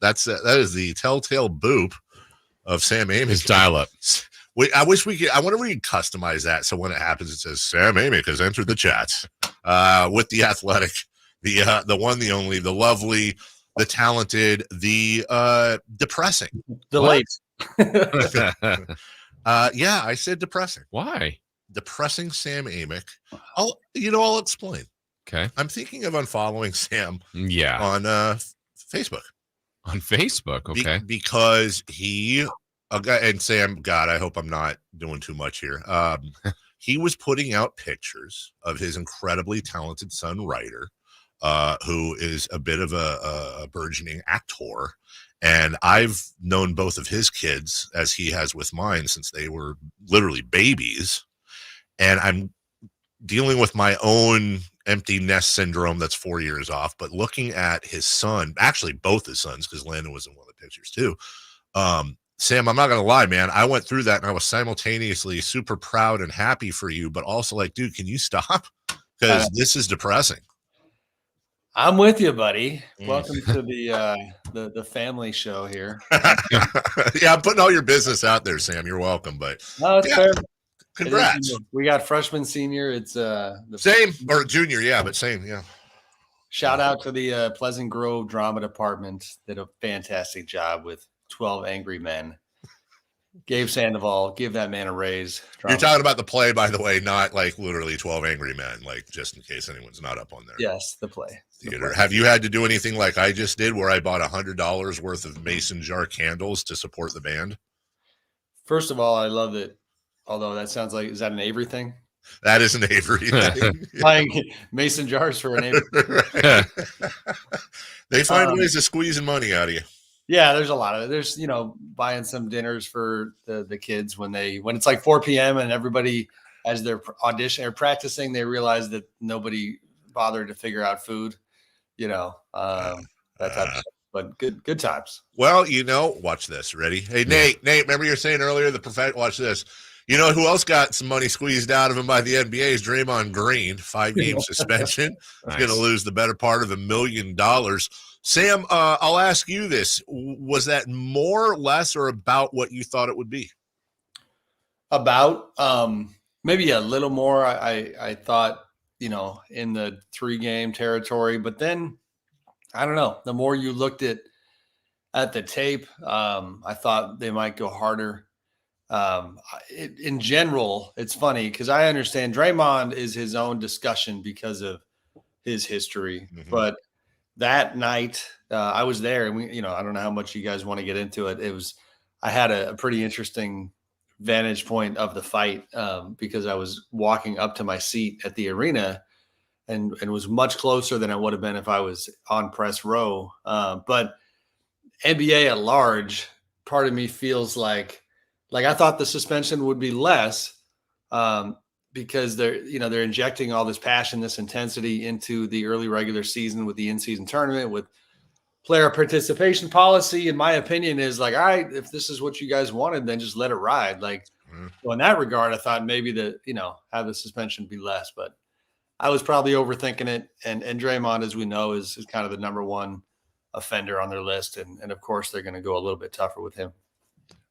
That is the telltale boop of Sam Amick. His dial-up. I wonder if we could customize that so when it happens, it says Sam Amick has entered the chat with the athletic, the one, the only, the lovely, the talented, the depressing. The late. Yeah, I said depressing. Why? Depressing Sam Amick. I'll explain. Okay. I'm thinking of unfollowing Sam on Facebook. On Facebook, okay. Because he and Sam, God, I hope I'm not doing too much here. He was putting out pictures of his incredibly talented son, Ryder, who is a bit of a burgeoning actor. And I've known both of his kids, as he has with mine, since they were literally babies. And I'm dealing with my own empty nest syndrome that's 4 years off. But looking at his son, actually both his sons, because Landon was in one of the pictures too. Sam, I'm not going to lie, man. I went through that and I was simultaneously super proud and happy for you, but also like, dude, can you stop? Because this is depressing. I'm with you, buddy. Welcome to the family show here. Yeah, I'm putting all your business out there, Sam. You're welcome. But no, it's fair. Congrats. We got freshman, senior. It's the same, or junior, yeah, but same, yeah. Shout out to the Pleasant Grove drama department. Did a fantastic job with 12 Angry Men. Gabe Sandoval, give that man a raise. You're talking about the play, by the way, not like literally 12 Angry Men, like just in case anyone's not up on there. Yes, the play. Theater. Have you had to do anything like I just did where I bought $100 worth of mason jar candles to support the band? First of all, I love it. Although that sounds like, is that an Avery thing? That is an Avery thing. Buying mason jars for an Avery. They find ways of squeezing money out of you. Yeah, there's a lot of it. There's, buying some dinners for the kids when it's like 4 p.m. and everybody, as they're auditioning or practicing, they realize that nobody bothered to figure out food, that type of stuff. But good times. Well, watch this. Ready? Hey, Nate, remember you were saying earlier, watch this. You know who else got some money squeezed out of him by the NBA is Draymond Green, 5-game suspension. Nice. He's going to lose the better part of $1 million. Sam, I'll ask you this. Was that more, less, or about what you thought it would be? About maybe a little more. I thought, in the 3-game territory. But then, I don't know. The more you looked at the tape, I thought they might go harder. In general, it's funny because I understand Draymond is his own discussion because of his history. Mm-hmm. But that night, I was there, and I don't know how much you guys want to get into it. I had a pretty interesting vantage point of the fight because I was walking up to my seat at the arena and was much closer than I would have been if I was on press row. But NBA at large, part of me feels like I thought the suspension would be less because they're injecting all this passion, this intensity into the early regular season with the in-season tournament, with player participation policy. In my opinion, is like, all right, if this is what you guys wanted, then just let it ride. So in that regard, I thought maybe have the suspension be less, but I was probably overthinking it. And Draymond, as we know, is kind of the number one offender on their list. And of course, they're going to go a little bit tougher with him.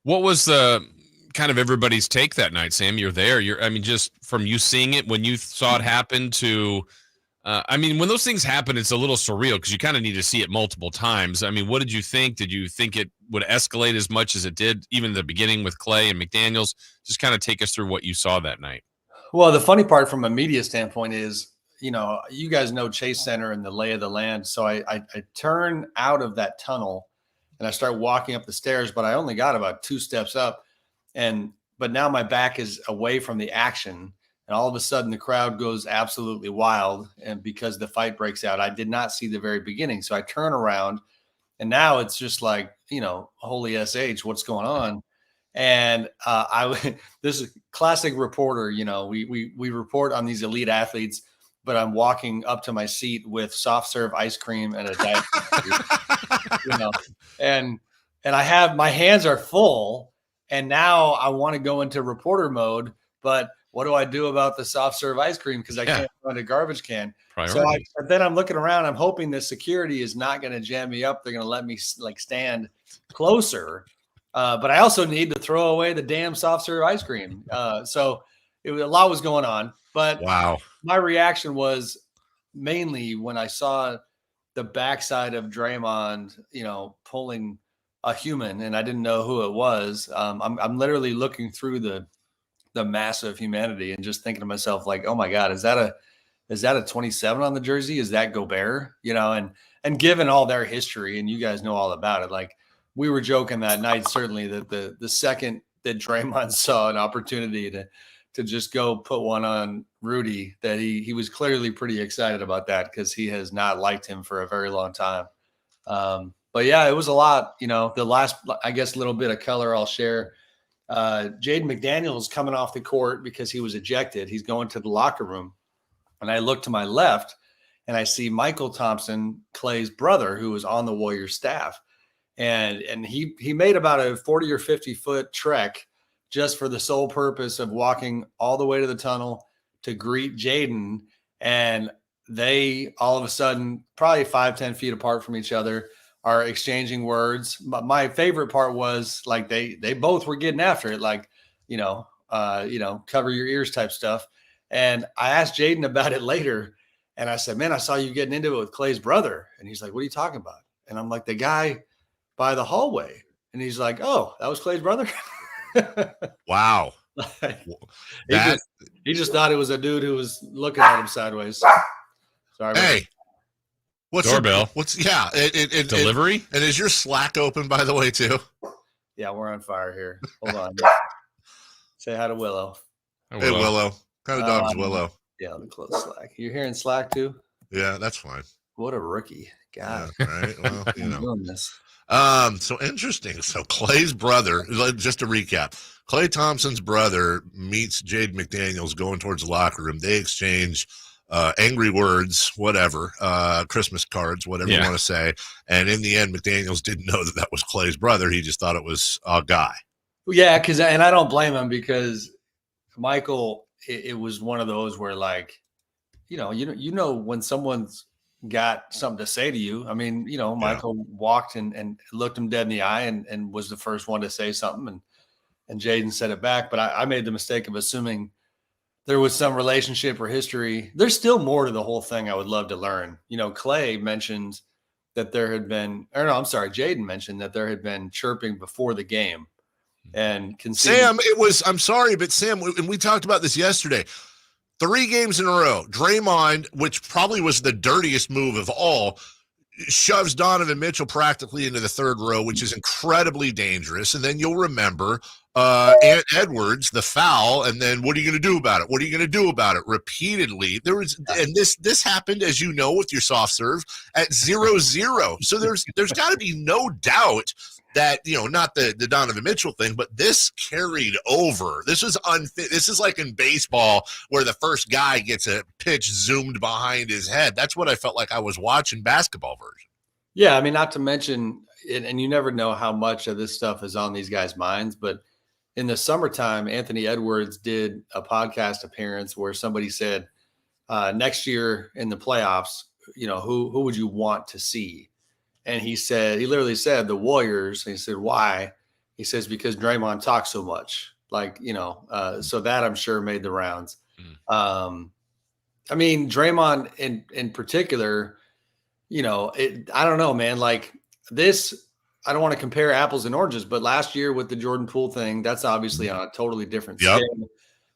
What was the kind of everybody's take that night, Sam? You're there. Just from you seeing it when you saw it happen to, when those things happen, it's a little surreal because you kind of need to see it multiple times. What did you think? Did you think it would escalate as much as it did, even in the beginning with Clay and McDaniels? Just kind of take us through what you saw that night. Well, the funny part from a media standpoint is, you guys know Chase Center and the lay of the land. So I turn out of that tunnel and I start walking up the stairs, but I only got about 2 steps up. But now my back is away from the action, and all of a sudden the crowd goes absolutely wild. And because the fight breaks out, I did not see the very beginning. So I turn around, and now it's just like, holy SH, what's going on? And this is classic reporter. We report on these elite athletes, but I'm walking up to my seat with soft serve ice cream and a diet. And I have, my hands are full, and now I want to go into reporter mode, but what do I do about the soft serve ice cream? Because I can't find a garbage can. Priorities. So then I'm looking around. I'm hoping the security is not going to jam me up. They're going to let me like stand closer. But I also need to throw away the damn soft serve ice cream. So a lot was going on. But Wow. My reaction was mainly when I saw the backside of Draymond, pulling a human, and I didn't know who it was. I'm literally looking through the massive humanity and just thinking to myself, like, oh my God, is that a 27 on the jersey? Is that Gobert? And given all their history, and you guys know all about it, like we were joking that night, certainly that the second that Draymond saw an opportunity to just go put one on Rudy, that he was clearly pretty excited about that because he has not liked him for a very long time. But yeah, it was a lot. The last, I guess, little bit of color I'll share. Jaden McDaniels coming off the court because he was ejected. He's going to the locker room. And I look to my left and I see Michael Thompson, Clay's brother, who was on the Warriors staff. And he made about a 40 or 50 foot trek just for the sole purpose of walking all the way to the tunnel to greet Jaden. And they all of a sudden, probably 5-10 feet apart from each other, are exchanging words. But my favorite part was like they both were getting after it, like, cover your ears type stuff. And I asked Jaden about it later. And I said, man, I saw you getting into it with Clay's brother. And he's like, what are you talking about? And I'm like, the guy by the hallway. And he's like, oh, that was Clay's brother. Wow. He just thought it was a dude who was looking at him sideways. Sorry. Hey, what's doorbell? Delivery? And is your Slack open, by the way, too? Yeah, we're on fire here. Hold on. Say hi to Willow. Hey, Willow. What kind of dog's Willow? Yeah, let me close Slack. You're hearing Slack too? Yeah, that's fine. What a rookie. God. Yeah, right. Well, doing this. So interesting. So Clay's brother, just to recap, Klay Thompson's brother meets Jade McDaniels going towards the locker room. They exchange angry words, whatever, Christmas cards, whatever you want to say. And in the end, McDaniels didn't know that was Clay's brother. He just thought it was a guy. Yeah, and I don't blame him because Michael, it was one of those where, like, when someone's got something to say to you. I mean, Michael walked and looked him dead in the eye and was the first one to say something, and Jaden said it back. But I made the mistake of assuming there was some relationship or history. There's still more to the whole thing I would love to learn. Clay mentioned that Jaden mentioned that there had been chirping before the game. And Sam, I'm sorry, but Sam, and we talked about this yesterday, 3 games in a row, Draymond, which probably was the dirtiest move of all, shoves Donovan Mitchell practically into the 3rd row, which is incredibly dangerous. And then you'll remember Ant Edwards, the foul, and then what are you going to do about it? What are you going to do about it? Repeatedly. And this happened, as you know, with your soft serve at 0-0. So there's got to be no doubt that, not the Donovan Mitchell thing, but this carried over. This was unfit. This is like in baseball where the first guy gets a pitch zoomed behind his head. That's what I felt like I was watching basketball version. Yeah, I mean, not to mention, and you never know how much of this stuff is on these guys' minds, but in the summertime, Anthony Edwards did a podcast appearance where somebody said, next year in the playoffs, who would you want to see? And he literally said the Warriors. And he said, why? He says, because Draymond talks so much, so that I'm sure made the rounds. I mean, Draymond in particular, I don't know, man, like this, I don't want to compare apples and oranges, but last year with the Jordan Poole thing, that's obviously on a totally different scale.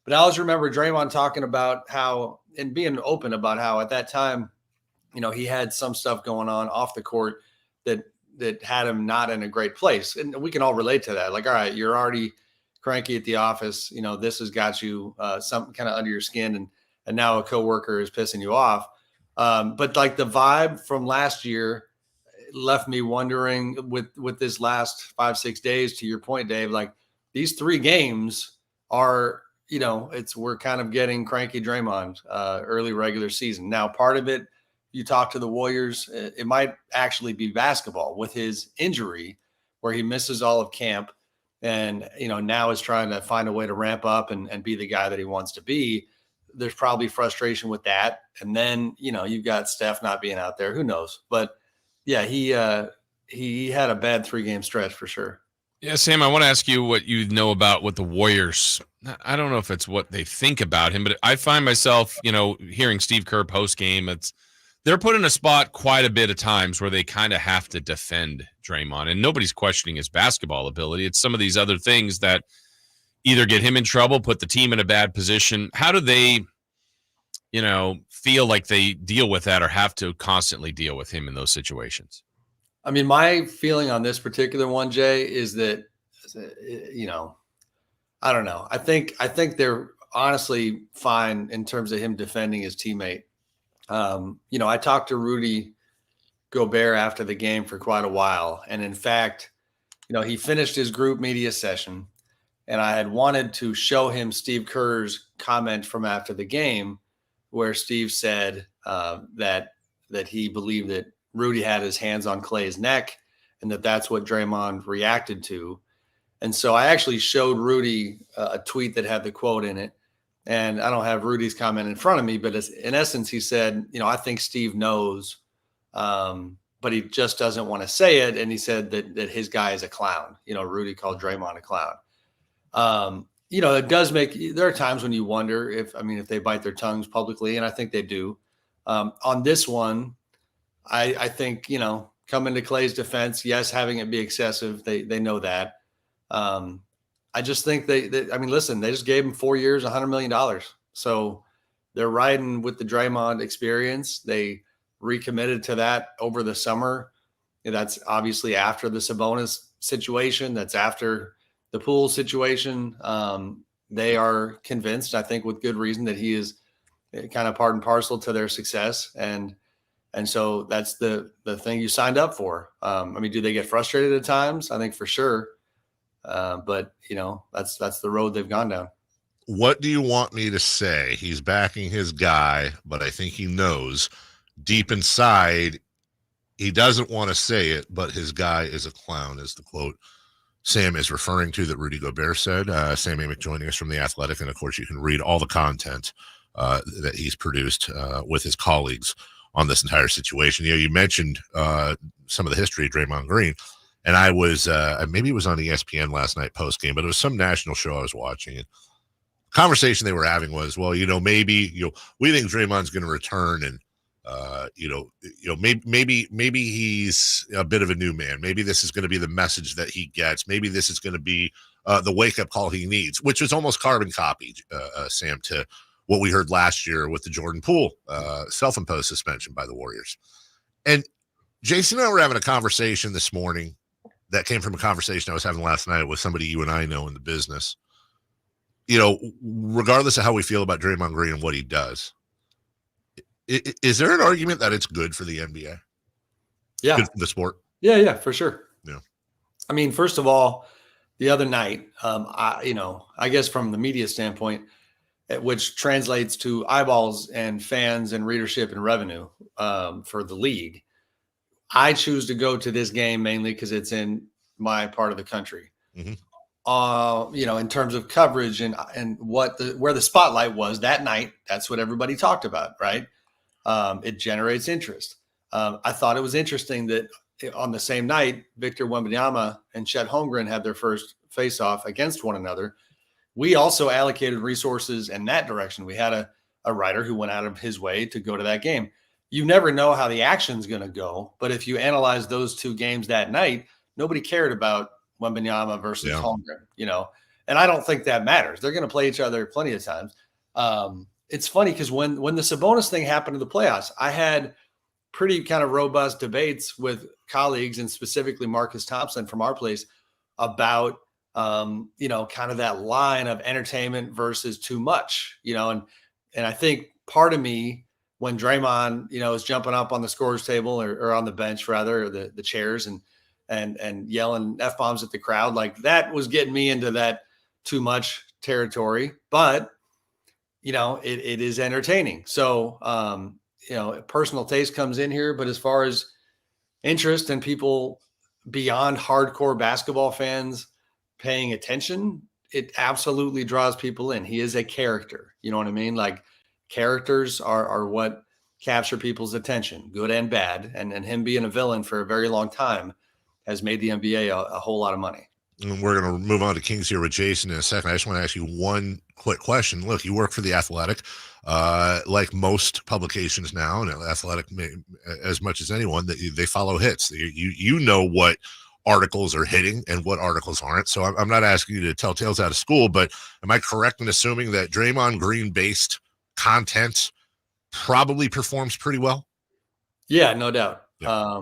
But I always remember Draymond talking about how, and being open about how at that time, he had some stuff going on off the court that had him not in a great place. And we can all relate to that. Like, all right, you're already cranky at the office. This has got you something kind of under your skin. And now a coworker is pissing you off. But like the vibe from last year left me wondering with this last 5-6 days, to your point, Dave, like these 3 games are, we're kind of getting cranky Draymond early regular season. Now, part of it, you talk to the Warriors, it might actually be basketball with his injury where he misses all of camp and, now is trying to find a way to ramp up and be the guy that he wants to be. There's probably frustration with that. And then, you've got Steph not being out there. Who knows? But yeah, he had a bad 3-game stretch for sure. Yeah, Sam, I want to ask you what you know about what the Warriors. I don't know if it's what they think about him, but I find myself, hearing Steve Kerr post game. They're put in a spot quite a bit of times where they kind of have to defend Draymond, and nobody's questioning his basketball ability. It's some of these other things that either get him in trouble, put the team in a bad position. How do they, feel like they deal with that or have to constantly deal with him in those situations? I mean, my feeling on this particular one, Jay, is that, I don't know. I think they're honestly fine in terms of him defending his teammate. I talked to Rudy Gobert after the game for quite a while. And in fact, he finished his group media session, and I had wanted to show him Steve Kerr's comment from after the game, where Steve said that he believed that Rudy had his hands on Klay's neck and that's what Draymond reacted to. And so I actually showed Rudy a tweet that had the quote in it. And I don't have Rudy's comment in front of me, but in essence, he said, I think Steve knows, but he just doesn't want to say it. And he said that his guy is a clown. Rudy called Draymond a clown. It does there are times when you wonder if they bite their tongues publicly, and I think they do. On this one, I think, coming to Klay's defense, yes, having it be excessive, they know that. I just think listen, they just gave him 4 years, $100 million. So they're riding with the Draymond experience. They recommitted to that over the summer. That's obviously after the Sabonis situation. That's after the Poole situation. They are convinced, I think with good reason, that he is kind of part and parcel to their success. And so that's the thing you signed up for. Do they get frustrated at times? I think for sure. But that's the road they've gone down. What do you want me to say? He's backing his guy, but I think he knows deep inside he doesn't want to say it, but his guy is a clown, is the quote Sam is referring to that Rudy Gobert said. Sam Amick joining us from The Athletic, and of course you can read all the content that he's produced with his colleagues on this entire situation. You mentioned some of the history of Draymond Green. And I was, maybe it was on ESPN last night post game, but it was some national show I was watching. And the conversation they were having was, well, maybe we think Draymond's going to return, and maybe he's a bit of a new man. Maybe this is going to be the message that he gets. Maybe this is going to be the wake up call he needs, which was almost carbon copy, Sam, to what we heard last year with the Jordan Poole self-imposed suspension by the Warriors. And Jason and I were having a conversation this morning that came from a conversation I was having last night with somebody you and I know in the business. Regardless of how we feel about Draymond Green and what he does, is there an argument that it's good for the NBA? Yeah. Good for the sport? Yeah, for sure. Yeah. First of all, the other night, I guess from the media standpoint, which translates to eyeballs and fans and readership and revenue for the league, I choose to go to this game mainly because it's in my part of the country. Mm-hmm. In terms of coverage and where the spotlight was that night, that's what everybody talked about, right? It generates interest. I thought it was interesting that on the same night, Victor Wembanyama and Chet Holmgren had their first face-off against one another. We also allocated resources in that direction. We had a writer who went out of his way to go to that game. You never know how the action's going to go, but if you analyze those two games that night, nobody cared about Wembanyama versus Holmgren, and I don't think that matters. They're going to play each other plenty of times. It's funny because when the Sabonis thing happened in the playoffs, I had pretty kind of robust debates with colleagues, and specifically Marcus Thompson from our place, about kind of that line of entertainment versus too much, and I think part of me, when Draymond, is jumping up on the scorer's table or on the bench rather, or the chairs and yelling F-bombs at the crowd, like that was getting me into that too much territory. But, it is entertaining. So, personal taste comes in here. But as far as interest and people beyond hardcore basketball fans, paying attention, it absolutely draws people in. He is a character. You know what I mean? Like characters are what capture people's attention, good and bad. And him being a villain for a very long time has made the NBA a whole lot of money. And we're going to move on to Kings here with Jason in a second. I just want to ask you one quick question. Look, you work for The Athletic, like most publications now, and Athletic, as much as anyone, that they follow hits. You know what articles are hitting and what articles aren't. So I'm not asking you to tell tales out of school, but am I correct in assuming that Draymond Green based content probably performs pretty well? Yeah, no doubt. Yeah.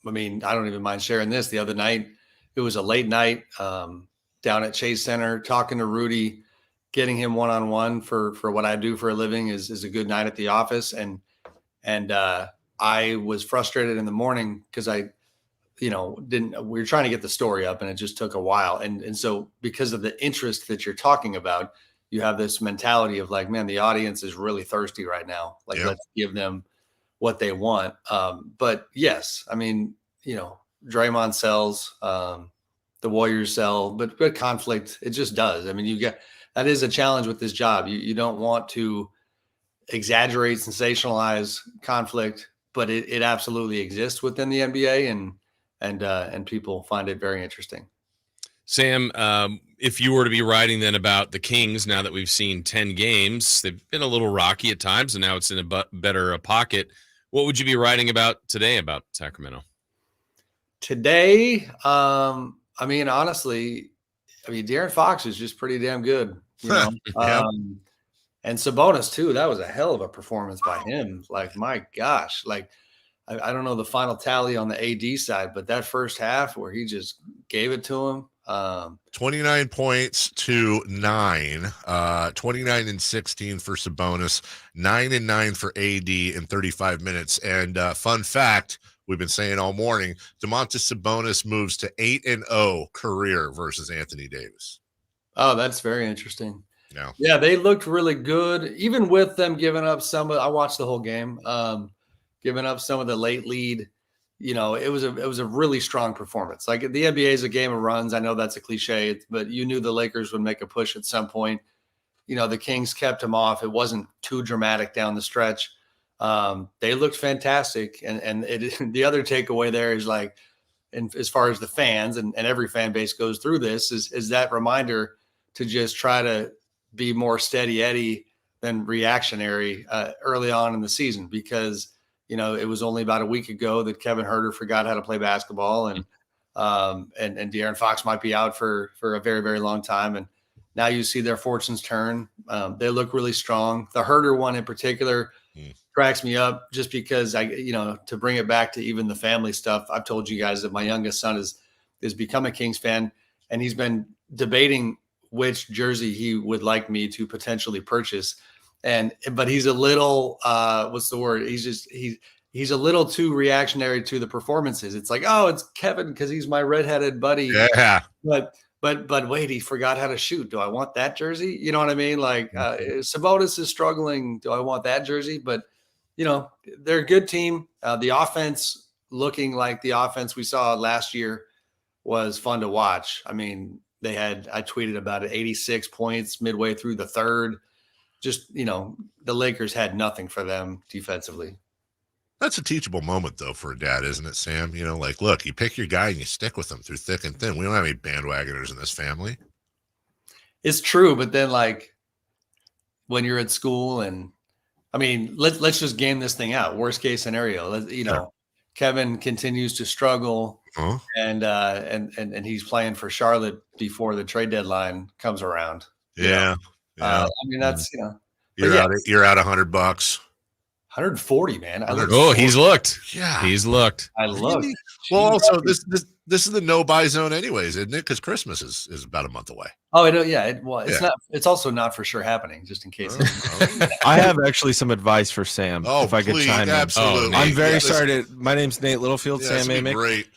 I mean, I don't even mind sharing this. The other night, it was a late night down at Chase Center, talking to Rudy, getting him one-on-one for what I do for a living is a good night at the office. And I was frustrated in the morning because we were trying to get the story up and it just took a while. And so because of the interest that you're talking about, you have this mentality of like, man, the audience is really thirsty right now. Like, let's give them what they want. But yes, I mean, Draymond sells, the Warriors sell, but conflict, it just does. I mean, that is a challenge with this job. You don't want to exaggerate, sensationalize conflict, but it absolutely exists within the NBA, and people find it very interesting. Sam, if you were to be writing then about the Kings, now that we've seen 10 games, they've been a little rocky at times, and now it's in a better pocket. What would you be writing about today about Sacramento? Today, I mean, honestly, De'Aaron Fox is just pretty damn good, Yeah. And Sabonis too. That was a hell of a performance by him. Like, my gosh, like I don't know the final tally on the AD side, but that first half where he just gave it to him. 29 points to 9, 29 and 16 for Sabonis, 9 and 9 for AD in 35 minutes. And fun fact, we've been saying all morning, Domantas Sabonis moves to 8-0 career versus Anthony Davis. Oh, that's very interesting. Yeah. Yeah, they looked really good, even with them giving up I watched the whole game, giving up some of the late lead. It was a really strong performance. Like, the NBA is a game of runs. I know that's a cliche, but you knew the Lakers would make a push at some point. The Kings kept them off. It wasn't too dramatic down the stretch. They looked fantastic. And the other takeaway there is, like, and as far as the fans and every fan base goes through this, is that reminder to just try to be more steady Eddie than reactionary early on in the season, because it was only about a week ago that Kevin Huerter forgot how to play basketball, and De'Aaron Fox might be out for a very, very long time. And now you see their fortunes turn. They look really strong. The Huerter one in particular cracks me up, just because to bring it back to even the family stuff. I've told you guys that my youngest son is become a Kings fan, and he's been debating which jersey he would like me to potentially purchase. But he's a little, what's the word? He's a little too reactionary to the performances. It's like, oh, it's Kevin because he's my redheaded buddy. Yeah. But wait, he forgot how to shoot. Do I want that jersey? You know what I mean? Like, Sabonis is struggling. Do I want that jersey? But they're a good team. The offense, looking like the offense we saw last year, was fun to watch. I mean, I tweeted about it, 86 points midway through the third. Just, the Lakers had nothing for them defensively. That's a teachable moment, though, for a dad, isn't it, Sam? Like, look, you pick your guy and you stick with him through thick and thin. We don't have any bandwagoners in this family. It's true, but then, like, when you're at school, and I mean, let's just game this thing out. Worst case scenario, Sure. Kevin continues to struggle, and he's playing for Charlotte before the trade deadline comes around. Yeah. I mean, that's you're out $100. 140, man. He's looked. Yeah, he's looked. I looked. Well, also this is the no buy zone, anyways, isn't it? Because Christmas is about a month away. Oh, it's not. It's also not for sure happening. Just in case. I have actually some advice for Sam. If I could chime in. Absolutely. I'm very sorry. My name's Nate Littlefield. Sam Amick. Great.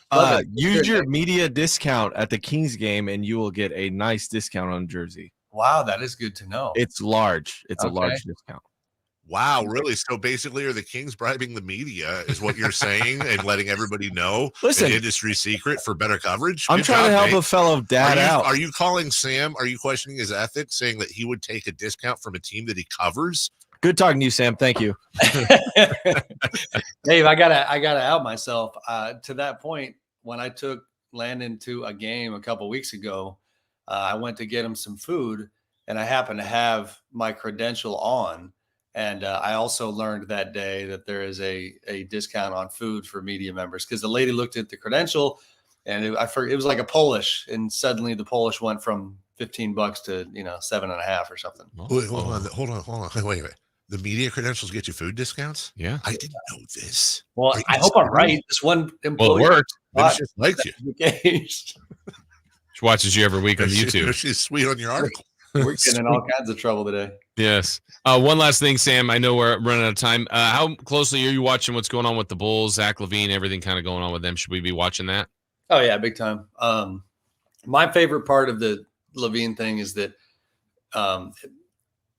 Use your media discount at the Kings game, and you will get a nice discount on jersey. Wow, that is good to know. It's large. It's a large discount. Wow, really? So basically, are the Kings bribing the media, is what you're saying, and letting everybody know Listen, an industry secret for better coverage? I'm Good trying to job, help mate. a fellow dad out. Are you calling Sam? Are you questioning his ethics, saying that he would take a discount from a team that he covers? Good talking to you, Sam. Thank you. Dave, I gotta out myself. To that point, when I took Landon to a game a couple weeks ago, I went to get him some food, and I happened to have my credential on. And I also learned that day that there is a discount on food for media members, because the lady looked at the credential, and it was like a Polish, and suddenly the Polish went from $15 to $7.50 or something. Wait, hold on. Wait. The media credentials get you food discounts? Yeah. I didn't know this. Well, I hope I'm right. This one employee. Well, it worked. Maybe she just liked you. Engaged. She watches you every week on YouTube. She's sweet on your article. We're getting in all kinds of trouble today. Yes. One last thing, Sam. I know we're running out of time. How closely are you watching what's going on with the Bulls, Zach LaVine, everything kind of going on with them? Should we be watching that? Oh yeah, big time. My favorite part of the LaVine thing is that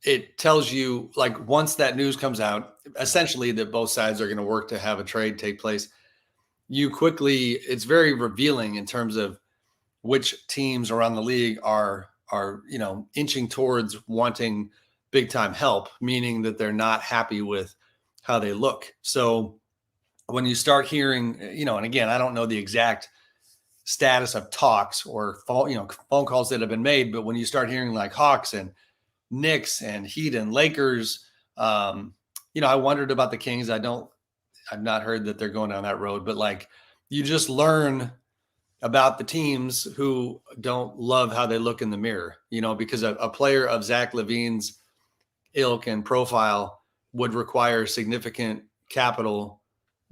it tells you, like, once that news comes out, essentially that both sides are going to work to have a trade take place. It's very revealing in terms of which teams around the league are inching towards wanting big time help, meaning that they're not happy with how they look. So when you start hearing, and again, I don't know the exact status of talks or phone calls that have been made, but when you start hearing like Hawks and Knicks and Heat and Lakers, I wondered about the Kings. I've not heard that they're going down that road, but like, you just learn about the teams who don't love how they look in the mirror, because a player of Zach LaVine's ilk and profile would require significant capital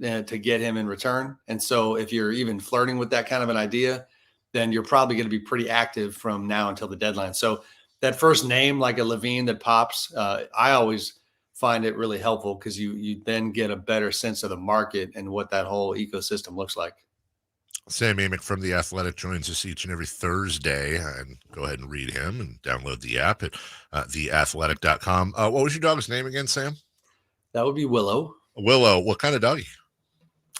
to get him in return. And so if you're even flirting with that kind of an idea, then you're probably going to be pretty active from now until the deadline. So that first name, like a LaVine that pops, I always find it really helpful, because you then get a better sense of the market and what that whole ecosystem looks like. Sam Amick from The Athletic joins us each and every Thursday, and go ahead and read him and download the app at theathletic.com. What was your dog's name again, Sam? That would be Willow. Willow. What kind of doggy?